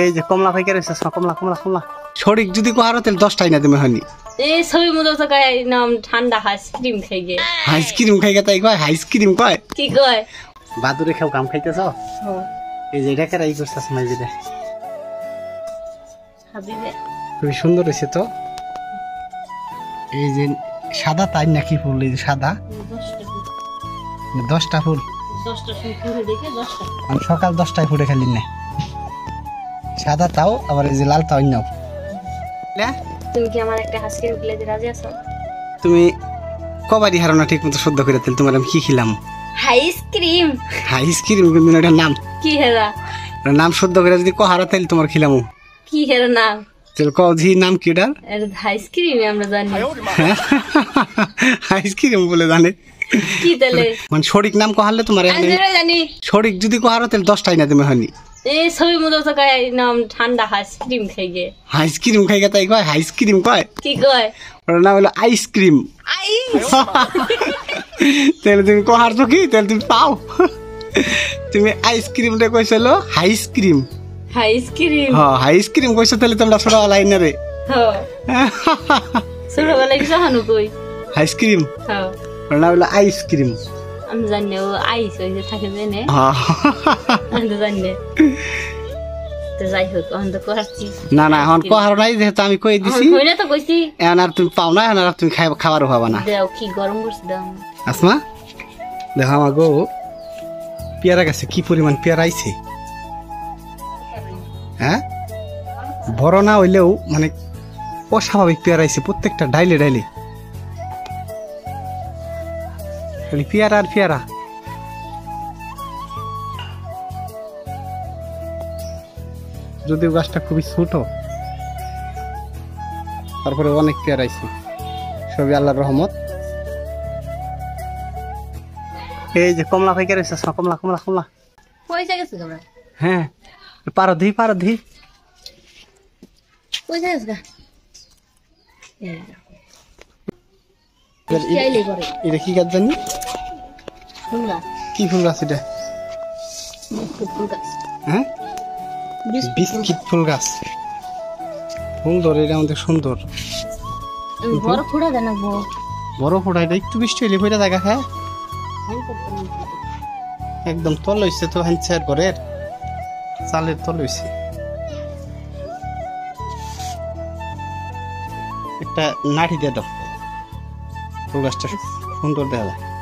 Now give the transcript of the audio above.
এই যে কমলা ভাই কেরেছ কমলা কমলা কমলা সঠিক যদি কোহারো তেল 10টাই না তুমি হনি এই ছবি মতো তো কয় নাম ঠান্ডা আইসক্রিম খাই গে আইসক্রিম খাই তাই কয় আইসক্রিম কয় কি কয় বাদুরে খাও কাম খাইতেছ এই যে এটা কেরাই করছস মাই বিদে হাবিবে খুবই সুন্দর হইছে তো এই যে সাদা তাই নাকি ফুল এই যে সাদা 10টা ফুল 10টা ফুল দেখে 10টা আমি সকাল 10টায় ফুটে খালি না সাদা তাও আবার এই যে লাল তাও নাও তুমি কি আমার একটা আইসক্রিম খেতে রাজি আছো তুমি কবাডি হারো না ঠিক মতো শুদ্ধ করে তেল তোমার আমি কি খিলাম আইসক্রিম আইসক্রিম কিন্তু এটার নাম কি হেরা নাম শুদ্ধ করে যদি কহারা তেল তোমার খিলামু কি হেরা নাম তেল কজি নাম কি এটার এর আইসক্রিম আমরা জানি আইসক্রিম বলে জানে কি তেলে মানে সঠিক নাম কহালে তোমার আমি জানি সঠিক যদি কহারো তেল 10টাই না তুমি হনি এই ছবি মতো তো কয় নাম ঠান্ডা আইসক্রিম খাই গে আইসক্রিম খাই তাই কয় আইসক্রিম কয় কি কয় ওর নাম হলো আইসক্রিম তাহলে তুমি কহারছো কি তাহলে তুমি পাও তুমি আইসক্রিমটা কইছিল আইসক্রিম আইসক্রিম হ্যাঁ আইসক্রিম কইছো তাহলে তোমরা ছোট লাইন রে হ্যাঁ ছোটবেলায় কি জানো কই আইসক্রিম হ্যাঁ ওর নাম হলো আইসক্রিম আমি জানি ও আইস হয়ে থাকে জেনে আমি তো জানি তো যাই হোক আমি তো করছি না না এখন কহার নাই যেহেতু আমি কই দিছি হইনা তো কইছি এখন আর তুমি পাও না এখন আর তুমি খাবারও পাবা না দাও কি গরম করছে দাও আসমা দেখো আমার গো পেয়ারা গাছে কি পরিমাণ পেয়ারা আইছে হ্যাঁ বড় না হইলেও মানে অস্বাভাবিক পেয়ারা আইছে প্রত্যেকটা ডাইলে ডাইলে খালি পেয়ারা আর পেয়ারা যদিও গাছটা খুবই ছোট তারপরে অনেক পেয়ারা আইছে সবই আল্লাহর রহমত এই যে কমলা ভাই কেরেছ কমলা কমলা কমলা পয়সা গেছে তোমরা হ্যাঁ পারধি পয়সা গেছে গা এটা কি গাছ জানি শুনলা কি ফুল গাছ এটা ফুল গাছ হ্যাঁ বিস্কিট ফুল গাছ সুন্দর এটা আমাদের সুন্দর বড় ফুড়া দেন বড় ফোটা এটা একটু বৃষ্টি হইলে ফেরা জায়গা হ্যাঁ একদম তল হইছে তো হাঁচার ঘরের চালের তল হইছে একটা নাঠি দিয়ে দাও ফুল গাছটা সুন্দর দেখা যায়